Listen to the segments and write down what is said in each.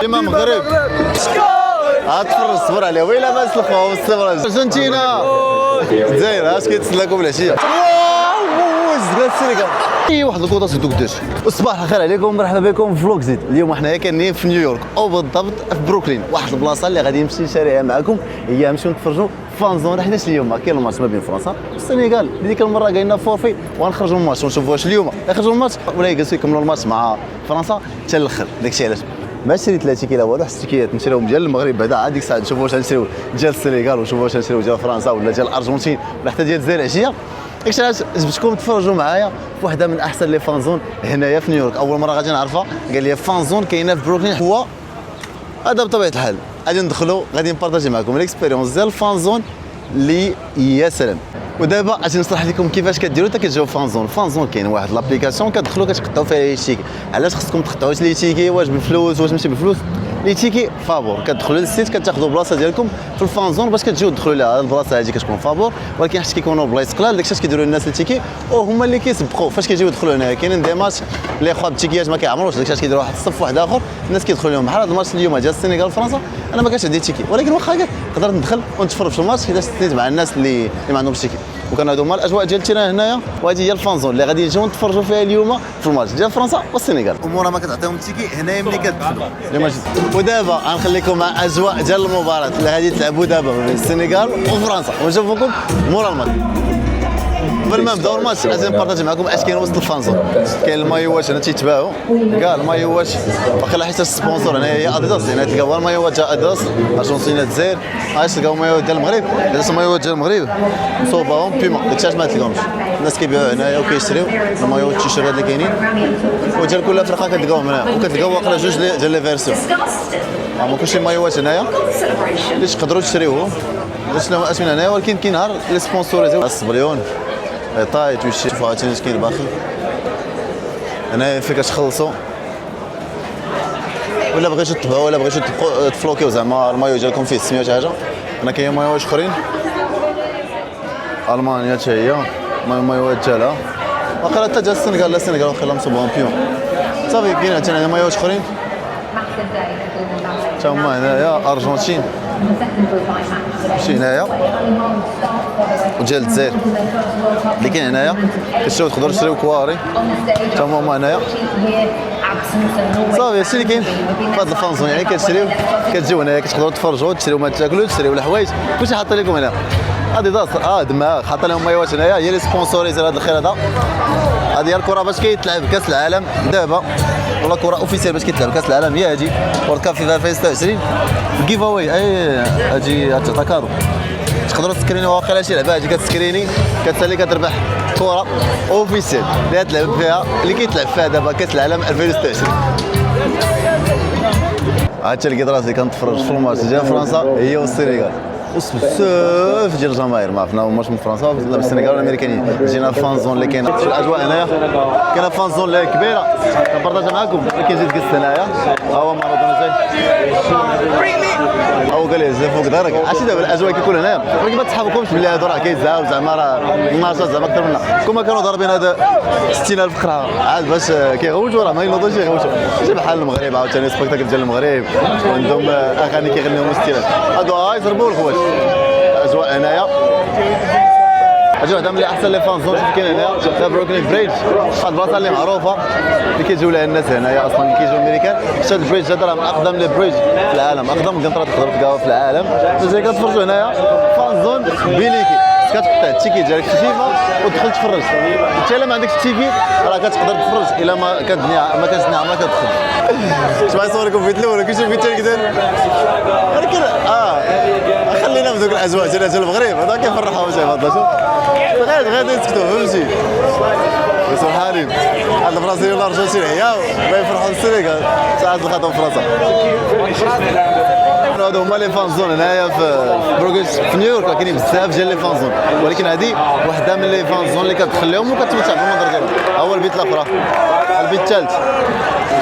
ديما المغرب غتفرج صبر عليه ويلا باس الخوف الصبر ارجنتينا الجزائر اش كيتسلاكم العشيه زغال السينغال اي واحد الكوطه سيدو قداش. الصباح الخير عليكم، مرحبا بكم في فلوق زيد. اليوم حنايا كاينين في نيويورك او بالضبط في بروكلين، واحد البلاصه اللي غادي نمشي نشاريها معكم هي نمشيو نتفرجوا فانزون، حيت اليوم كاين الماتش ما بين فرنسا والسنغال. ديك المره قايلنا فورفي وغنخرجوا من الماتش ونشوفوا واش اليوم يخرجوا الماتش ولا يجلسوا يكملوا الماتش مع فرنسا حتى الاخر. داكشي علاش ما شريت لا تيكي لا والو، حيت التيكيات نشريوهم ديال المغرب بعدا عاد ديك الساعه نشوفوا واش غنشريو ديال السنغال ونشوفوا واش غنشريو ديال فرنسا ولا ديال الارجنتين ولا حتى ديال الجزائر العشيه. داكشي علاش جبتكم تفرجوا معايا في وحده من احسن لي فانزون هنايا في نيويورك. اول مره غادي نعرفها، قال لي فانزون كاينه في بروكلين. هو هذا بطبيعه الحال غادي ندخلوا غادي نبارطاجي معكم ليكسبيريونس ديال الفانزون اللي يا سلام. ودابا غادي نشرح لكم كيفاش كديروا حتى كتجاوب فانزون. فانزون كاين واحد لابليكاسيون كتدخلوا كتقطعوا فيها لي تيكي. علاش خصكم تقطعوا لي تيكي؟ واش بالفلوس واش ماشي بالفلوس؟ لي تيكي فابور، كتدخلوا للسيت كتاخذوا بلاصه ديالكم في الفانزون باش كتجيو تدخلوا لها. البلاصه هذه كتكون فابور، ولكن حيت كيكونوا بلايص قلال داكشي كيديروا الناس التيكي وهما اللي كيسبقوا فاش كيجيو يدخلوا هنا. كاينين دي ماتش اللي خوا بالتيكيات ما كيعمروش، داكشي كيديروا واحد الصف واحد اخر الناس كيدخلوا لهم. بحال هذا الماتش اليوم ديال السنغال فرنسا انا ما كانش عندي تيكي، ولكن واخا هكا قدرت ندخل ونتفرج في الماتش حيت استنيت مع الناس اللي ما عندهمش تيكي. وكان هادو هما الاجواء ديال التيران هنايا، وهذه هي الفانزون اللي غادي نجيو نتفرجوا فيها اليوم في الماتش ديال فرنسا والسنغال. امورها ما كتعطيهم التيكي هنايا ملي كتدخلوا اليوم. ودابا غنخليكم مع اجواء ديال المباراه اللي غادي تلعبوا دابا بين السنغال وفرنسا ونشوفوكم مورا الماتش. قبل ما نبداو الماتش لازم نبارطاجي معكم اش كاين وسط الفانزون. كاين المايوات هنا تيتباعوا كاع المايوات، واقيلا حيت السبونسور هنا هي اديداس. هنا تلقاو المايوات تاع اديداس ارجنتين الجزائر، علاش تلقاو المايوات ديال المغرب هذا المايوات ديال المغرب مصوباهم بيما داكشي علاش ما تلقاهمش. الناس كيبيعوا هنايا وكيشريو المايوات التيشيرت اللي كاينين وديال كل فرقه كتلقاوهم هنا، وكتلقاو واقيلا جوج ديال لي فيرسيون. هما كلشي مايوات هنايا اللي تقدروا تشريوهم باش لهم اسمين هنايا، ولكن كاين نهار لي سبونسوريزيو الصبريون طاي تويشي. شوفوا عاوتاني اش كاين باقي هنايا فين كتخلصوا ولا بغيتو تتبعوا ولا بغيتو تفلوكيو زعما المايو ديالكم فيه السميه شي حاجه. هنا كاين مايوات اخرين المانيا حتى هي مايوات ديالها واقيلا حتى ديال السنغال. لا السنغال واقيلا مصوبهم بيون صافي. كاين حتى هنا مايوات اخرين حتى هما هنايا ارجنتين ماشي هنايا وديال الجزائر اللي كاين هنايا. كتشوفوا تقدروا تشريو كواري حتى هما هنايا صافي. هادشي اللي كاين في هاد الفانزون، يعني كتشريو كتجيو هنايا كتقدروا تفرجوا تشريو ما تاكلوا تشريو الحوايج كلشي حاط لكم هنا. اديداس دماغ حاط لهم مايوات هنايا هي اللي سبونسوريزي هذا الخير هذا. هذه هي الكره باش كيتلعب كاس العالم دابا، ولا كره اوفيسيال باش كيتلعب كاس العالم هي هذه وورلد كاب في 2026 الجيف اواي. اي هذه تعطى كادو تقدروا تسكرينيو واقيلا شي لعبه هذه كتسكريني كتسالي كتربح كره اوفيسيال اللي تلعب فيها اللي كيتلعب فيها دابا كاس العالم 2026. عاد لقيت راسي كنتفرج في الماتش ديال فرنسا هي والسنغال وسط بزاف ديال الجماهير. ما عرفنا ماتش من فرنسا ولا من السنغال ولا الامريكانيين. جينا فانزون اللي كاينه في الاجواء هنايا، كاينه فانزون اللي كبيره كنبارطاجها معكم. كاين جيت جلست هنايا ها هو مارادونا جاي هو قال لي زي فوق دارك. عرفتي دابا الاجواء كيكون هنايا ولكن ما تحابكمش بلي هادو راه كيتزاو زعما راه الناشط زعما اكثر منا. كون ما كانوا ضاربين هذا 60000 قرعه عاد باش كيغوتوا راه ما ينوضوش يغوتوا. ماشي بحال المغرب عاوتاني سبيكتاكل ديال المغرب وعندهم اغاني كيغنيوهم 60000 هادو يضربوا الخوات. الاجواء هنايا هذه وحده من احسن لي فانزون كاين هنايا في بروكلين بريدج. واحد البلاصه اللي معروفه اللي كيجيو لها الناس هنايا اصلا اللي كيجيو الامريكان. هذا البريدج هذا راه من اقدم لي بريدج في العالم، اقدم قنطره تقدروا تلقاوها في العالم. فاش كتفرجوا هنايا فانزون بيليكي كتقطع التيكي ديالك في الشيفا وتدخل تفرج. حتى الا ما عندكش التيكي راه كتقدر تفرج الا ما كتنيع ما كتنيع ما كتدخل. شوف صوركم في الاول كلشي في الثاني كذا، ولكن خلينا في ذوك الاجواء ديال المغرب هذا كيفرحوا شي فضل. شوف غير يسكتوا فهمتي سبحانين. هاد البرازيل والارجنتين عياو ما يفرحوا السنغال ساعات الخطا فرنسا. هادو هما لي فانزون هنايا في بروكلين في نيويورك. كاينين بزاف ديال لي فانزون ولكن هذه وحده من لي فانزون اللي كتخليهم وكتمتع بالمنظر ديالهم. ها هو البيت الاخرى البيت الثالث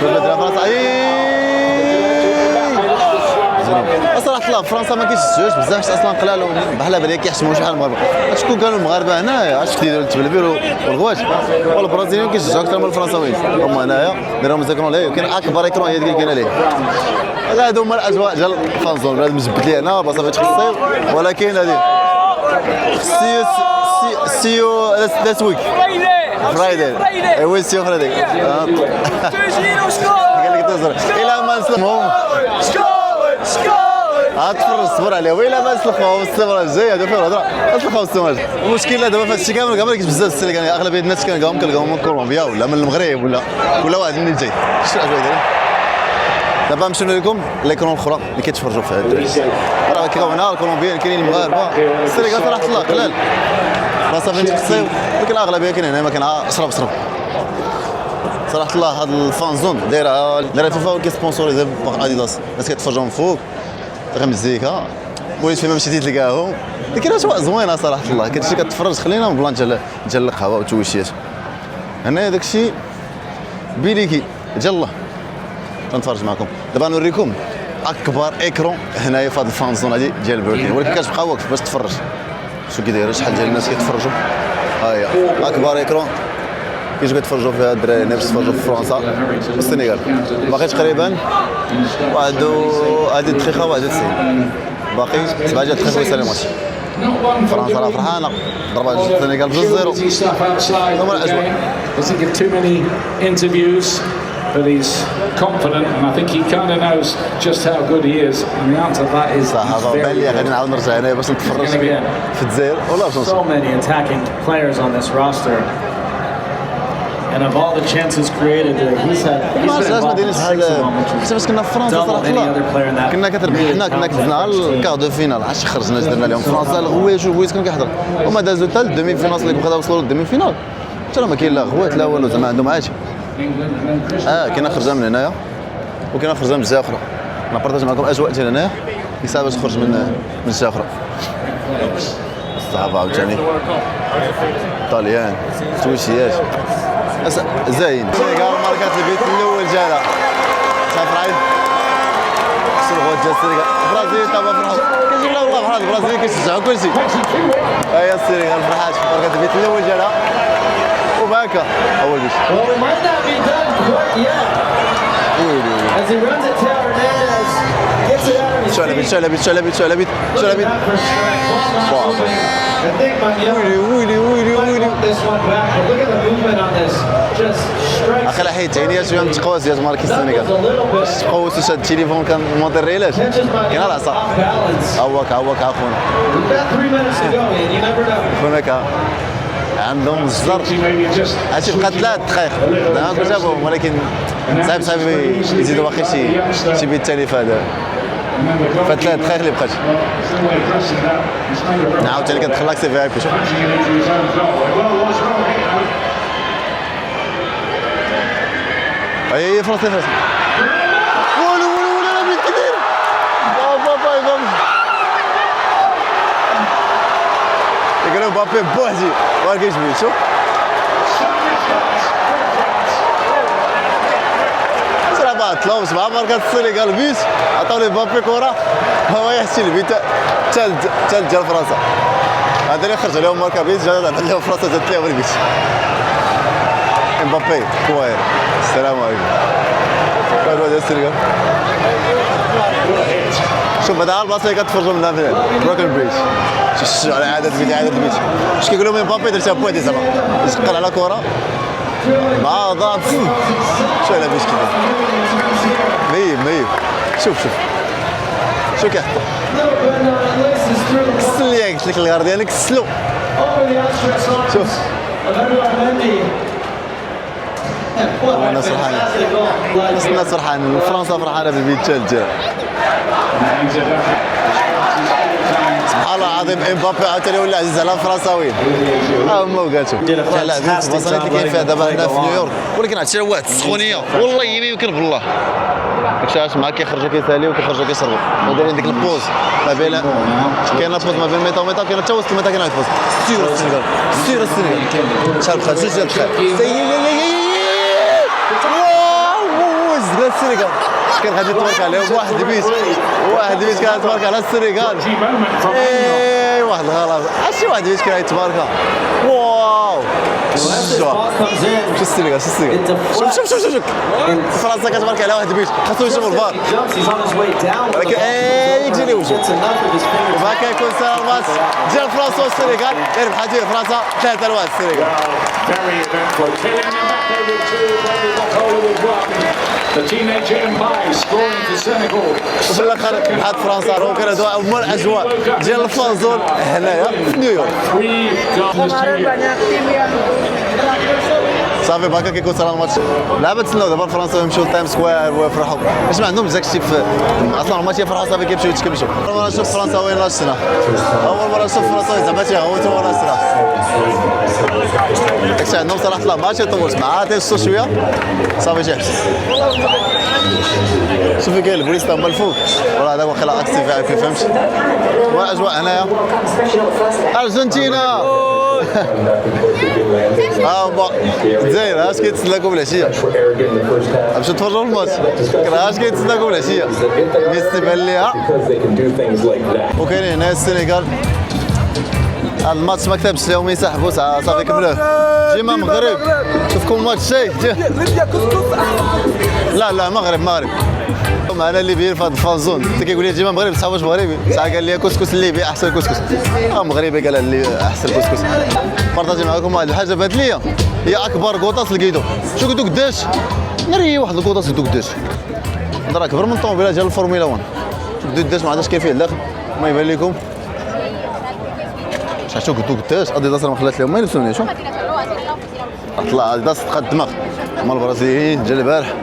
شوف ديال فرنسا. صراحه الله فرنسا ما كيشجعوش بزاف اصلا قلال بحال بالي كيحشموا شحال المغاربه. شكون كانوا المغاربه هنايا اش كيديروا التبلبيل والغواش والبرازيليين كيشجعوا اكثر من الفرنساويين. هما هنايا دايرهم زيكرون ليه كاين اكبر اكرون هي اللي كاينه ليه هادو هما الاجواء ديال الفانزون. بنادم جبت لي هنا باصا فاش الصيف، ولكن هذه سيو ذات ويك فرايداي. وي سيو فرايداي. قال لك تزر الى ما نسلمهم غتفرج صبر عليه. ويلا ما نسلخوهم السمره الجايه هادو فين الهضره نسلخوهم السمره. المشكل دابا في هادشي كامل ما كاينش بزاف السلك. يعني اغلبيه الناس كنلقاهم من كولومبيا ولا من المغرب ولا واحد منين جاي. شتي الاجواء دايرين. دابا نمشيو لكم ليكرون الاخرى اللي كيتفرجوا في هاد الدراري. راه كاينين هنا الكولومبيين كاينين المغاربه. السنغال صراحه الله قلال راسها فين تقصيو، ولكن الاغلبيه كاينين هنا مكان صرف صراحه الله. هاد الفانزون دايره فيفا كيسبونسوريزي باغ اديداس. الناس كيتفرجوا من فوق غير مزيكا وليت فيما مشيتي تلقاهم. لكن اجواء زوينه صراحه الله. كتمشي كتفرج خلينا من بلان ديال القهوه والتويشيات. هنا داكشي بيليكي ديال الله. غنتفرج معكم دابا نوريكم اكبر اكرون هنايا في هاد الفانزون هادي ديال البركين، ولكن كتبقى واقف باش تفرج شنو كيداير. شحال ديال الناس كيتفرجوا. ها هي اكبر اكرون كيجيو كيتفرجوا فيها الدراري هنا باش يتفرجوا في فرنسا والسنغال. باقي تقريبا واحد هادي الدقيقه 91 باقي 7 ديال الدقائق ويسالي الماتش. فرنسا راه فرحانه ضربات السنغال 2-0. هما الاجواء. But he's confident, and I think he kind of knows just how good he is. And the answer to that is صح. بان لي غادي نعاود نرجع هنايا باش نتفرج في الجزائر ولا في So many attacking players on this roster, and of all the chances created, he's been involved in 6 of them, which باش كنا في فرنسا صراحه الله كنا كتربحنا. كنا كدزنا الكار دو فينال عرفتي خرجنا درنا لهم فرنسا الغويش والغويس كان كيحضر. هما دازوا حتى للدومي فينال اللي بغاو يوصلوا للدومي فينال حتى ما كاين لا غوات لا والو زعما عندهم عادي. كاينه خرجه من هنايا وكاينه خرجه من جهه اخرى. نبارطاج معكم اجواء ديال هنايا اللي صعيبه تخرج من جهه اخرى. الصحافه عاوتاني طاليان تويشيات زاين. السنغال ماركات البيت الاول ديالها صافي عيد الغوت ديال السنغال. البرازيل دابا فرحات كيجيب لها والله فرحات. البرازيل كيشجعوا كلشي. ها هي السنغال فرحات ماركات البيت الاول ديالها وبهاكا اول بيت. Well, we might not be done quite yet. As he runs it to Hernandez, gets it out of his feet. شلبيت I think might want this one back, but look at the movement on this. Just strikes. اخي حيت عينيا شويه متقواس يا ماركي السنغال. تقوس شاد التليفون كان مونطير ريلاش كاين العصا. عوك عفوا. We've got 3 minutes to go, and you never know. هناك عندهم الزر هادشي بقى 3 دقائق دابا جابوهم، ولكن صعيب يزيدوا باقي شي بيت ثاني في هذا في 3 دقائق اللي بقات. عاوتاني كتدخل لاكسي في اي بي. شوف هي فرنسا والو انا بيت كبير بابا يقولوا مبابي بوحدي ما كاينش بيه. شوف صراحه طلعوا مع ماركات السنغال بيت عطاو لي مبابي كره هو يحسي البيت تال ديال فرنسا. هذا اللي خرج عليهم ماركا بيت جا عطات لهم فرنسا جات لهم البيت. مبابي كوير السلام عليكم. كانوا ديال السنغال شوف هذا البلاصه اللي كتفرجوا منها في بروكن بريدج. شوف على عدد البيت اش كيقولوا من مبابي درتها بوحدي زعما يسقل على كره مع ضعف. شوف على باش كذا ميب شو كيحط كسل لي قلت لك الغارديان كسلو. شوف الناس فرحانين فرنسا فرحانه بالبيت ديالها. سبحان الله العظيم امبابي عاوتاني ولا عزيز على الفرنساويين. هما وقالتو لاعبين في البلاصه اللي كاين فيها دابا هنا في نيويورك، ولكن هادشي واحد السخونيه والله يمكن بالله. داكشي علاش معاك كيخرجوا كيساليو وكيخرجوا كيشربوا ودايرين ديك البوز ما بين كاينه بوز ما بين ميتا وميتا وكاينه حتى وسط الميتا كاينه بوز. سير السنغال شحال بقات 2 دقائق. زغال السنغال كان غادي يتبارك عليهم واحد بيت كان يتبارك على السنغال. ايوا واحد الغلط شي واحد يشكي يتباركها واو شو comes in. شو السرقه شو السرقه شوف فرنسا كتبارك على واحد البيت خاصو يشوف الفار Jumps. He's on his way down. ولكن يجي لي وجه Gets enough of his fingers. وهكا يكون سهل الماتش ديال فرنسا والسنغال يربح ديال فرنسا 3-1 السنغال. Very eventful. Kylian Mbappe with two, Tony Nicola with one. The teenage Mbappe scoring for Senegal. وفي الاخر بحال فرنسا راهو كان هادو هما الاجواء ديال الفانزون هنايا في نيويورك. Three goals to صافي بهكا كيكون سهل الماتش لعبه تسناو دابا فرنسا يمشيو لتايم سكوير ويفرحوا باش ما عندهمش داك الشيء في اصلا هما تيفرحوا صافي كيمشيو يتكمشوا. اول مره نشوف فرنساويين لا السنه اول مره نشوف فرنساويين زعما تيغوتوا ورا السنه داكشي عندهم صراحه لا ما تيطولش مع تيوصلوا شويه صافي جاهز. شوفي كاين البوليس تما الفوق والله هذاك واخا اكتيف ما كيفهمش والاجواء هنايا ارجنتينا زين اش كيتسناكم العشيه نمشيو نتفرجوا في الماتش اش كيتسناكم العشيه ميسي بان ليها وكاينين هنا السنغال هذا الماتش ما كتبش لهم يسحبوا صافي كملوه جيما مغرب شوفكم الماتش شي لا مغرب معنا الليبيين في هذا الفانزون انت كيقول لي جيما مغرب صحاب واش مغربي ساعه قال لي كسكس الليبي احسن كسكس مغربي قال لي احسن كسكس بارطاجي معكم واحد الحاجه بانت لي هي اكبر قوطاس لقيتو شو قلتو قداش ناري واحد القوطاس قلتو قداش راه اكبر من الطوموبيله ديال الفورمولا 1 قلتو قداش ما عرفتش كاين فيه الداخل ما يبان لكم شفتو قلتو قداش اديداس ما خلات لهم ما يلبسوني شو طلع اديداس تقاد الدماغ هما البرازيليين جا البارح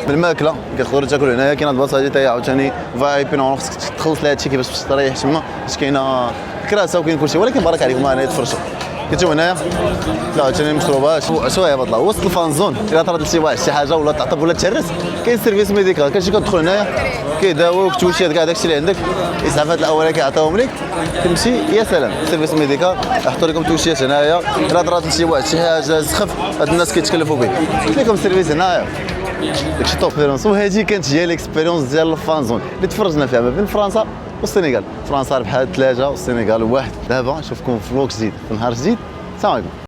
بالماكله كتقدروا تاكلوا هنايا كاين هاد البلاصه هادي تا هي عاوتاني فايبين خصك تخلص لهاد الشيء كيفاش تريح تما باش كاينه كراسه وكاين كلشي ولكن بارك عليكم هنا تفرشوا كتشوفوا هنايا لا عاوتاني مشروبات شو هي بطله وسط الفانزون الا طرات لشي واحد شي حاجه ولا تعطب ولا تهرس كاين سيرفيس ميديكال كتجي كتدخل هنايا كيداويوك توشي كاع داكشي اللي عندك الاسعافات الاوليه كيعطيوهم لك تمشي يا سلام سيرفيس ميديكال يحطوا لكم توشيات هنايا الا طرات لشي واحد شي حاجه سخف هاد الناس كيتكلفوا به لكم سيرفيس هنايا داكشي توب اكسبيرونس وهذه كانت هي الاكسبيرونس ديال الفانزون اللي تفرجنا فيها ما بين فرنسا والسنغال. فرنسا ربحات 3 والسنغال 1. دابا نشوفكم في فلوق جديد في نهار جديد. السلام عليكم.